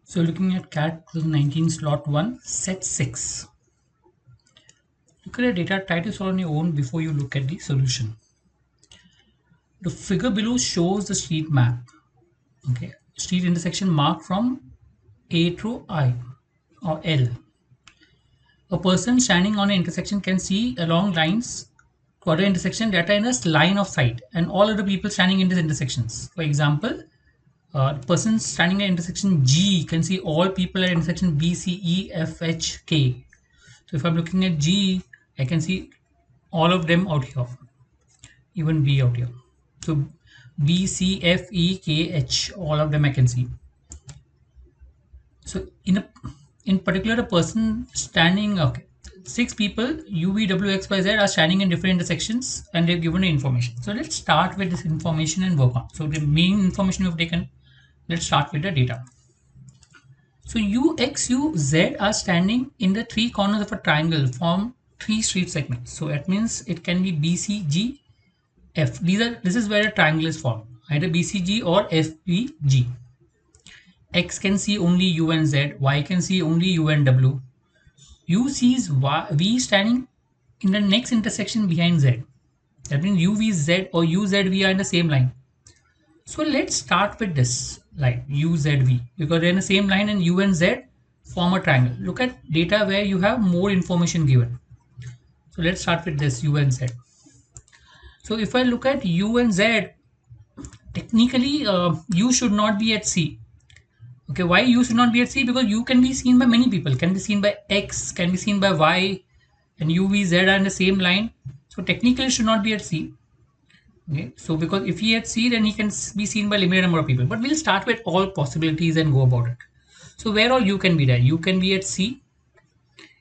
So looking at CAT 2019 slot 1, set 6. Look at the data, try to solve on your own before you look at the solution. The figure below shows the street map. Okay, street intersection marked from A through I or L. A person standing on an intersection can see along lines to other intersection that are in a line of sight and all other people standing in these intersections. For example, the person standing at intersection G can see all people at intersection B, C, E, F, H, K. So if I'm looking at G, I can see all of them out here, even B out here. So B, C, F, E, K, H, all of them I can see. So in particular, a person standing, okay, 6 people U, V, W, X, Y, Z are standing in different intersections and they've given information. So let's start with this information and work on. So the main information we've taken, let's start with the data. So U, X, U, Z are standing in the 3 corners of a triangle form 3 street segments. So that means it can be B, C, G, F. This is where a triangle is formed, either B, C, G or F, B, G. X can see only U and Z, Y can see only U and W. U sees V standing in the next intersection behind Z. That means U, V, Z or U, Z, V are in the same line. So let's start with this line U, Z, V because they're in the same line and U and Z form a triangle. Look at data where you have more information given. So let's start with this U and Z. So if I look at U and Z, technically U should not be at C. Okay, why U should not be at C? Because U can be seen by many people, can be seen by X, can be seen by Y, and U, V, Z are in the same line. So technically it should not be at C. Okay, so because if he at C, then he can be seen by limited number of people. But we'll start with all possibilities and go about it. So where all U can be there? U can be at C.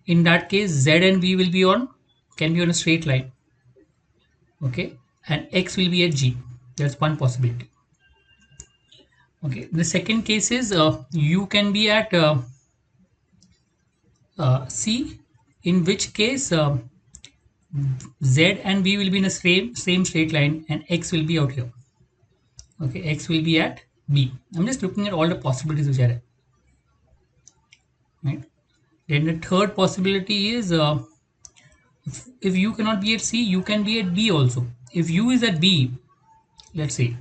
In that case, Z and V will be can be on a straight line. Okay, and X will be at G. That's one possibility. Okay, the second case is U can be at C, in which case Z and V will be in the same straight line and X will be out here. Okay, X will be at B. I'm just looking at all the possibilities which are there. Right. Then the third possibility is if U cannot be at C, U can be at B also. If U is at B, let's say,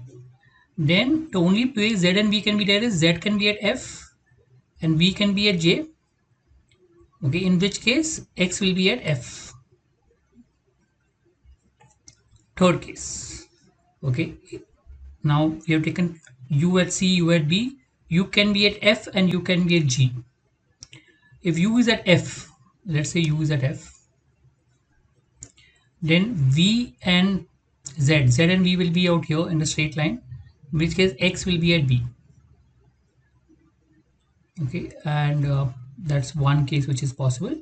then the only place Z and V can be there is Z can be at F and V can be at J. Okay, in which case X will be at F. Third case. Okay, now we have taken U at C, U at B. U can be at F and U can be at G. If U is at F, let's say U is at F, then V and Z and V will be out here in the straight line, in which case X will be at B. Okay, and that's one case which is possible.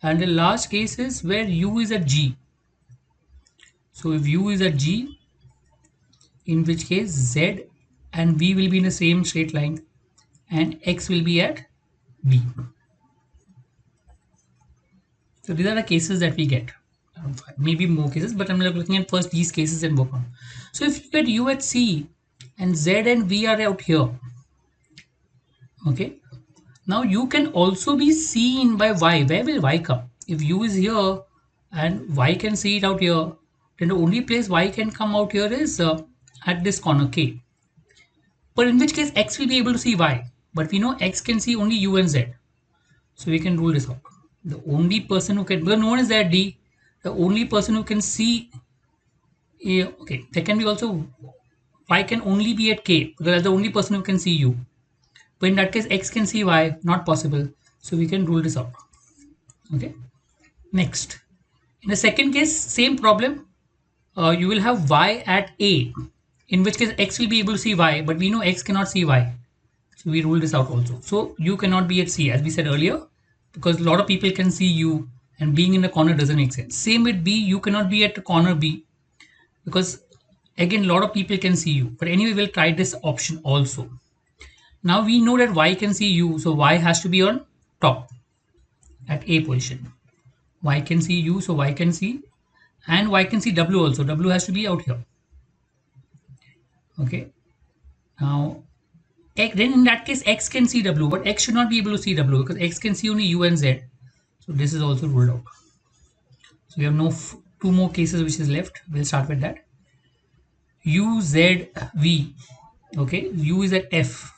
And the last case is where U is at G. So if U is at G, in which case Z and V will be in the same straight line and X will be at B. So these are the cases that we get. Maybe more cases, but I'm looking at first these cases and work on. So if you get U at C and Z and V are out here, okay, now U can also be seen by Y. Where will Y come? If U is here and Y can see it out here, then the only place Y can come out here is at this corner K. But in which case X will be able to see Y. But we know X can see only U and Z. So we can rule this out. The only person who can, because no one is there D, the only person who can see, okay, there can be also, Y can only be at K, because that's the only person who can see U. But in that case, X can see Y, not possible. So we can rule this out. Okay. Next. In the second case, same problem. You will have Y at A, in which case X will be able to see Y, but we know X cannot see Y. So we rule this out also. So U cannot be at C, as we said earlier, because a lot of people can see U and being in the corner doesn't make sense. Same with B, U cannot be at the corner B, because again, a lot of people can see U. But anyway, we'll try this option also. Now we know that Y can see U, so Y has to be on top at A position. Y can see U, so Y can see, and Y can see W also. W has to be out here. Okay. Now Then in that case, X can see W, but X should not be able to see W because X can see only U and Z. So this is also ruled out. So we have two more cases which is left. We'll start with that. U, Z, V. Okay, U is at F.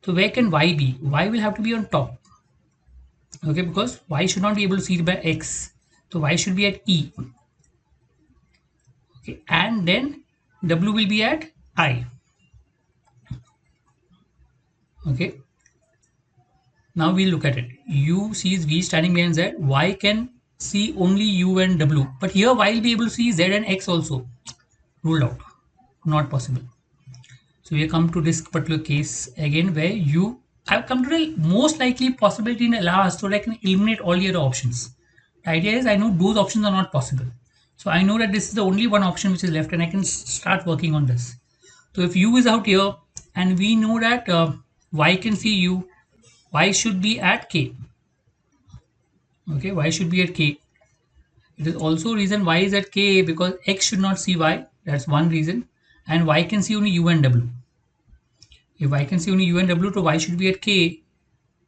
So where can Y be? Y will have to be on top. Okay, because Y should not be able to see it by X. So Y should be at E. Okay, and then W will be at I. Okay. Now we'll look at it. U sees V standing behind Z. Y can see only U and W. But here Y will be able to see Z and X also. Ruled out. Not possible. So we come to this particular case again where I've come to the most likely possibility in the last so that I can eliminate all the other options. The idea is I know those options are not possible. So I know that this is the only one option which is left and I can start working on this. So if U is out here and we know that Y can see U, Y should be at K. Okay, Y should be at K. It is also reason Y is at K because X should not see Y. That's one reason. And Y can see only U and W. If Y can see only U and W, so Y should be at K.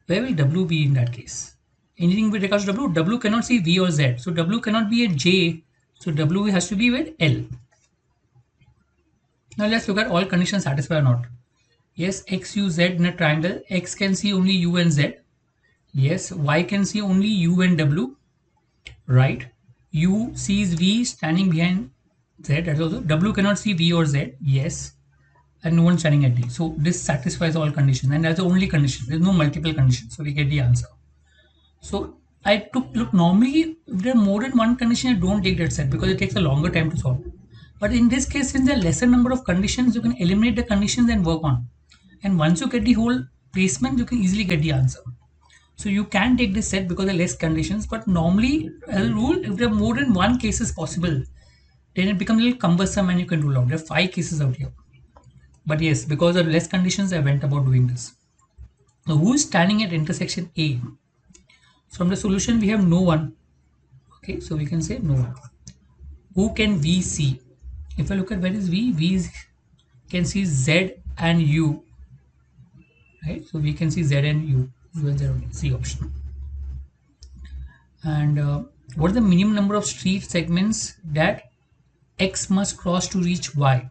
Where will W be in that case? Anything with regards to W? W cannot see V or Z. So W cannot be at J. So W has to be with L. Now let's look at all conditions satisfied or not. Yes, X, U, Z in a triangle. X can see only U and Z. Yes, Y can see only U and W. Right. U sees V standing behind Z. That's also W cannot see V or Z. Yes. And no one standing at D. So this satisfies all conditions and that's the only condition. There's no multiple conditions. So we get the answer. So I took, look, normally if there are more than one condition, I don't take that set because it takes a longer time to solve. But in this case, since there are lesser number of conditions, you can eliminate the conditions and work on. And once you get the whole placement, you can easily get the answer. So you can take this set because there are less conditions, but normally as a rule, if there are more than one cases possible, then it becomes a little cumbersome and you can rule out. There are 5 cases out here. But yes, because of less conditions, I went about doing this. Now, who is standing at intersection A? From the solution, we have no one. Okay, so we can say no one. Who can V see? If I look at where is V, can see Z and U. Right, so we can see Z and U. U and Z only, C option. And what is the minimum number of street segments that X must cross to reach Y?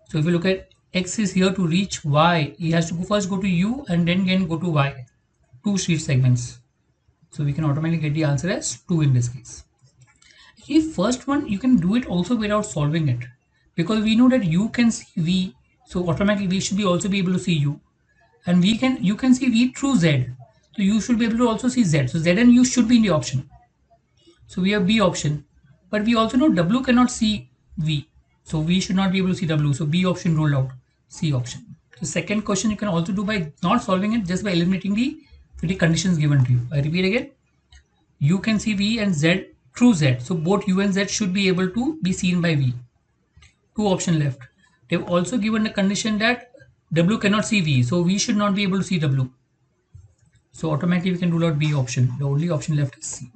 So if you look at X is here to reach Y, he has to first go to U and then can go to Y. 2 street segments. So we can automatically get the answer as 2 in this case. If first one, you can do it also without solving it. Because we know that U can see V, so automatically we should also be able to see U. And you can see V through Z. So you should be able to also see Z. So Z and U should be in the option. So we have B option. But we also know W cannot see V. So we should not be able to see W. So B option ruled out. C option. The second question you can also do by not solving it, just by eliminating the conditions given to you. I repeat again. U can see V and Z through Z. So both U and Z should be able to be seen by V. 2 options left. They've also given the condition that W cannot see V. So V should not be able to see W. So automatically we can rule out B option. The only option left is C.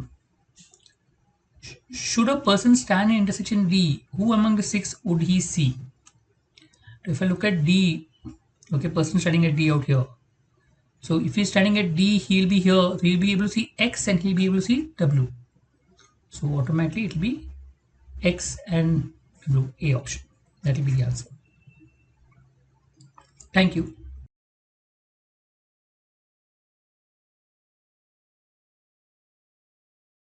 Should a person stand in intersection D, who among the 6 would he see? If I look at D, okay, person standing at D out here. So if he's standing at D, he'll be here. So he'll be able to see X and he'll be able to see W. So automatically it will be X and W, A option. That will be the answer. Thank you.